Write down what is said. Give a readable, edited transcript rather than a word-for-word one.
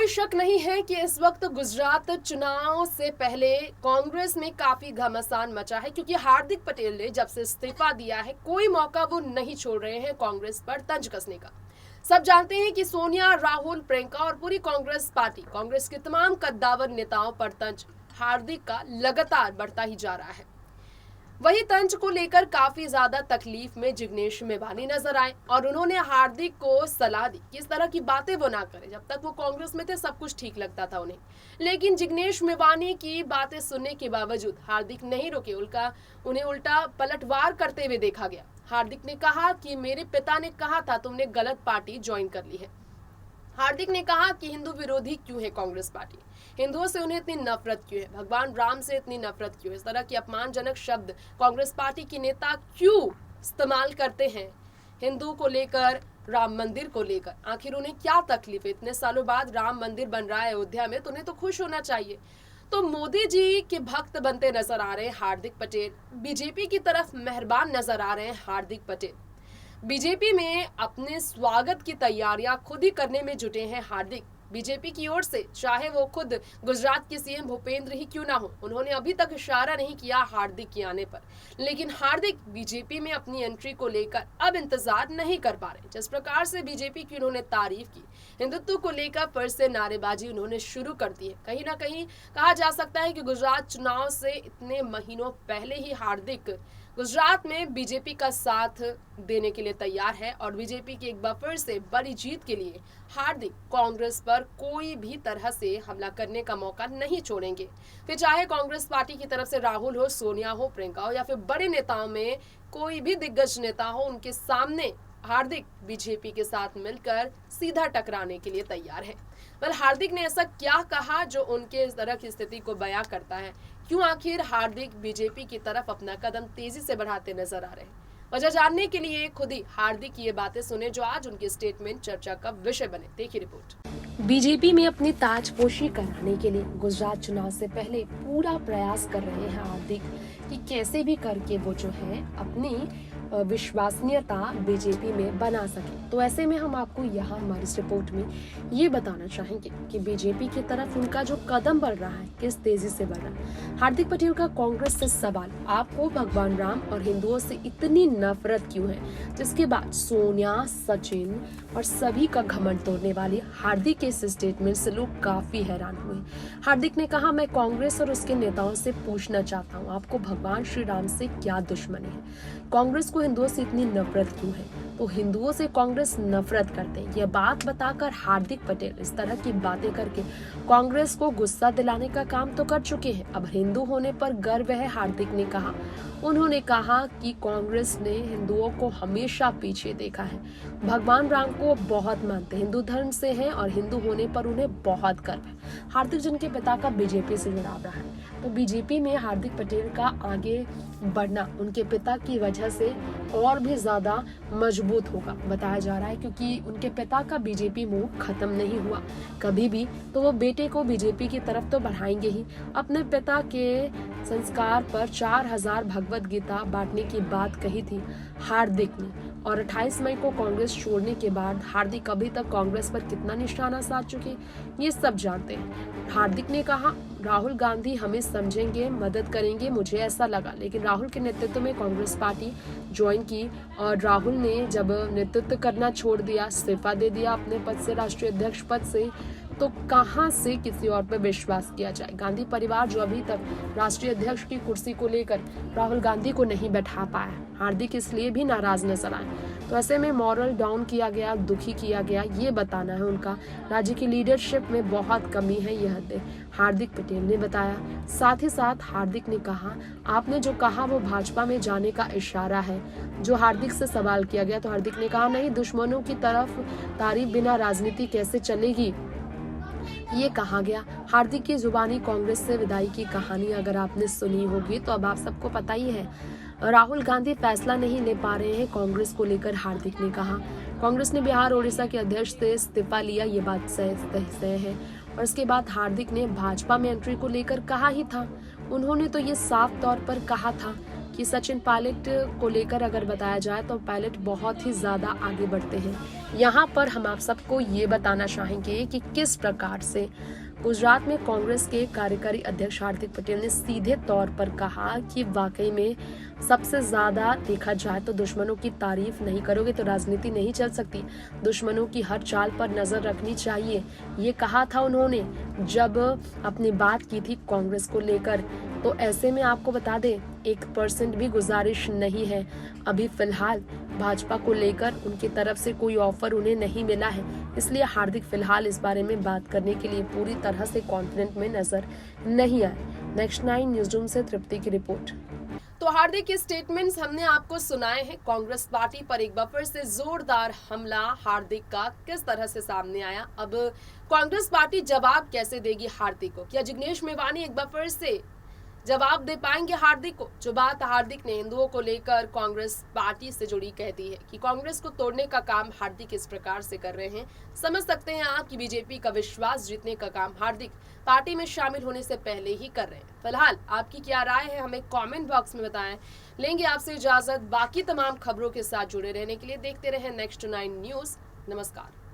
कोई शक नहीं है कि इस वक्त गुजरात चुनाव से पहले कांग्रेस में काफी घमासान मचा है, क्योंकि हार्दिक पटेल ने जब से इस्तीफा दिया है कोई मौका वो नहीं छोड़ रहे हैं कांग्रेस पर तंज कसने का। सब जानते हैं कि सोनिया, राहुल, प्रियंका और पूरी कांग्रेस पार्टी, कांग्रेस के तमाम कद्दावर नेताओं पर तंज हार्दिक का लगातार बढ़ता ही जा रहा है। वही तंज को लेकर काफी ज्यादा तकलीफ में जिग्नेश मेवानी नजर आए और उन्होंने हार्दिक को सलाह दी कि इस तरह की बातें वो ना करें। जब तक वो कांग्रेस में थे सब कुछ ठीक लगता था उन्हें, लेकिन जिग्नेश मेवानी की बातें सुनने के बावजूद हार्दिक नहीं रुके, उन्हें उल्टा पलटवार करते हुए देखा गया। हार्दिक ने कहा कि मेरे पिता ने कहा था तुमने गलत पार्टी ज्वाइन कर ली है। हार्दिक ने कहा कि हिंदू विरोधी क्यों है कांग्रेस पार्टी, हिंदुओं से उन्हें इतनी नफरत क्यों है, भगवान राम से इतनी नफरत क्यों है, इस तरह के अपमानजनक शब्द कांग्रेस पार्टी के नेता क्यों इस्तेमाल करते हैं हिंदू को लेकर, राम मंदिर को लेकर। आखिर उन्हें क्या तकलीफ है? इतने सालों बाद राम मंदिर बन रहा है अयोध्या में, तो उन्हें तो खुश होना चाहिए। तो मोदी जी के भक्त बनते नजर आ रहे हैं हार्दिक पटेल, बीजेपी की तरफ मेहरबान नजर आ रहे हैं हार्दिक पटेल। बीजेपी में अपने स्वागत की तैयारियां खुद ही करने में जुटे हैं हार्दिक। बीजेपी की ओर से चाहे वो खुद गुजरात के सीएम भूपेंद्र ही क्यों ना हो, उन्होंने अभी तक इशारा नहीं किया हार्दिक के आने पर, लेकिन हार्दिक बीजेपी में अपनी एंट्री को लेकर अब इंतजार नहीं कर पा रहे। जिस प्रकार से बीजेपी की उन्होंने तारीफ की, हिंदुत्व को लेकर फिर से नारेबाजी उन्होंने शुरू कर दी है। कहीं ना कहीं कहा जा सकता है कि गुजरात चुनाव से इतने महीनों पहले ही हार्दिक गुजरात में बीजेपी का साथ देने के लिए तैयार है और बीजेपी की एक बार फिर से बड़ी जीत के लिए हार्दिक कांग्रेस पर कोई भी तरह से हमला करने का मौका नहीं छोड़ेंगे। फिर चाहे कांग्रेस पार्टी की तरफ से राहुल हो, सोनिया हो, प्रियंका हो या फिर बड़े नेताओं में कोई भी दिग्गज नेता हो, उनके सामने हार्दिक बीजेपी के साथ मिलकर सीधा टकराने के लिए तैयार है। हार्दिक ने ऐसा क्या कहा जो उनके इस तरह की स्थिति को बयां करता है? क्यों आखिर हार्दिक बीजेपी की तरफ अपना कदम तेजी से बढ़ाते नजर आ रहे हैं? वजह जानने के लिए खुद ही हार्दिक की ये बातें सुने जो आज उनके स्टेटमेंट चर्चा का विषय बने। देखिए रिपोर्ट। बीजेपी में अपनी ताजपोशी कराने के लिए गुजरात चुनाव से पहले पूरा प्रयास कर रहे हैं हार्दिक कि कैसे भी करके वो जो है अपनी विश्वसनीयता बीजेपी में बना सके। तो ऐसे में हम आपको यहाँ हमारी इस रिपोर्ट में ये बताना चाहेंगे कि बीजेपी की तरफ उनका जो कदम बढ़ रहा है किस तेजी से बढ़ रहा है। हार्दिक पटेल का कांग्रेस से सवाल, आपको भगवान राम और हिंदुओं से इतनी नफरत क्यों है? जिसके बाद सोनिया, सचिन और सभी का घमंड तोड़ने वाली हार्दिक के इस स्टेटमेंट से लोग काफी हैरान हुए। हार्दिक ने कहा, मैं कांग्रेस और उसके नेताओं से पूछना चाहता हूँ, आपको भगवान श्री राम से क्या दुश्मनी है? कांग्रेस को हिंदुओं से इतनी नफरत क्यों है? तो हिंदुओं से कांग्रेस नफरत करते हैं, यह बात बताकर हार्दिक पटेल इस तरह की बातें करके कांग्रेस को गुस्सा दिलाने का काम तो कर चुके हैं। अब हिंदू होने पर गर्व है, हार्दिक ने कहा। उन्होंने कहा कि कांग्रेस ने हिंदुओं को हमेशा पीछे देखा है, भगवान राम को बहुत मानते, हिंदू धर्म से हैं और हिंदू होने पर उन्हें बहुत गर्व है। हार्दिक जिनके पिता का बीजेपी से जुड़ाव रहा है, तो बीजेपी में हार्दिक पटेल का आगे बढ़ना उनके पिता की वजह से और भी ज्यादा मजबूत होगा बताया जा रहा है, क्योंकि उनके पिता का बीजेपी मोह खत्म नहीं हुआ कभी भी, तो वो बेटे को बीजेपी की तरफ तो बढ़ाएंगे ही। अपने पिता के संस्कार पर 4000 भगवत गीता बांटने की बात कही थी हार्दिक ने, और 28 मई को कांग्रेस छोड़ने के बाद हार्दिक अभी तक कांग्रेस पर कितना निशाना साध चुके ये सब जानते हैं। हार्दिक ने कहा, राहुल गांधी हमें समझेंगे, मदद करेंगे, मुझे ऐसा लगा, लेकिन राहुल के नेतृत्व में कांग्रेस पार्टी ज्वाइन की और राहुल ने जब नेतृत्व करना छोड़ दिया, इस्तीफा दे दिया अपने पद से, राष्ट्रीय अध्यक्ष पद से, तो कहां से किसी और पर विश्वास किया जाए? गांधी परिवार जो अभी तक राष्ट्रीय अध्यक्ष की कुर्सी को लेकर राहुल गांधी को नहीं बैठा पाया, हार्दिक इसलिए भी नाराज नजर आए। तो ऐसे में मॉरल डाउन किया गया, दुखी किया गया, ये बताना है उनका। राज्य की लीडरशिप में बहुत कमी है, यह हार्दिक पटेल ने बताया। साथ ही साथ हार्दिक ने कहा, आपने जो कहा वो भाजपा में जाने का इशारा है। जो हार्दिक से सवाल किया गया तो हार्दिक ने कहा, नहीं, दुश्मनों की तरफ तारीफ बिना राजनीति कैसे चलेगी, ये कहा गया। हार्दिक की जुबानी कांग्रेस से विदाई की कहानी अगर आपने सुनी होगी तो अब आप सबको पता ही है। राहुल गांधी फैसला नहीं ले पा रहे हैं कांग्रेस को लेकर, हार्दिक ने कहा। कांग्रेस ने बिहार ओडिशा के अध्यक्ष से इस्तीफा लिया, ये बात सही है। और इसके बाद हार्दिक ने भाजपा में एंट्री को लेकर कहा ही था। उन्होंने तो ये साफ तौर पर कहा था कि सचिन पायलट को लेकर अगर बताया जाए तो पायलट बहुत ही ज़्यादा आगे बढ़ते हैं। यहाँ पर हम आप सबको ये बताना चाहेंगे कि किस प्रकार से गुजरात में कांग्रेस के कार्यकारी अध्यक्ष हार्दिक पटेल ने सीधे तौर पर कहा कि वाकई में सबसे ज़्यादा देखा जाए तो दुश्मनों की तारीफ नहीं करोगे तो राजनीति नहीं चल सकती, दुश्मनों की हर चाल पर नज़र रखनी चाहिए। ये कहा था उन्होंने जब अपनी बात की थी कांग्रेस को लेकर। तो ऐसे में आपको बता दें 1% भी गुजारिश नहीं है। अभी फिलहाल भाजपा को लेकर उनकी तरफ से कोई ऑफर उन्हें नहीं मिला है, इसलिए हार्दिक फिलहाल इस बारे में बात करने के लिए पूरी तरह से कॉन्फिडेंट में नजर नहीं आए। नेक्स्ट 9 न्यूज रूम से तृप्ति की रिपोर्ट। तो हार्दिक के स्टेटमेंट्स हमने आपको सुनाए हैं। कांग्रेस पार्टी पर एक बार फिर से जोरदार हमला हार्दिक का किस तरह से सामने आया, अब कांग्रेस पार्टी जवाब कैसे देगी हार्दिक को? क्या जिग्नेश मेवानी एक बार फिर से जवाब दे पाएंगे हार्दिक को? जो बात हार्दिक ने हिंदुओं को लेकर कांग्रेस पार्टी से जुड़ी कह दी है कि कांग्रेस को तोड़ने का काम हार्दिक इस प्रकार से कर रहे हैं। समझ सकते हैं आप कि बीजेपी का विश्वास जीतने का काम हार्दिक पार्टी में शामिल होने से पहले ही कर रहे हैं। फिलहाल आपकी क्या राय है हमें कमेंट बॉक्स में बताएं। लेंगे आपसे इजाजत, बाकी तमाम खबरों के साथ जुड़े रहने के लिए देखते रहें नेक्स्ट 9 न्यूज। नमस्कार।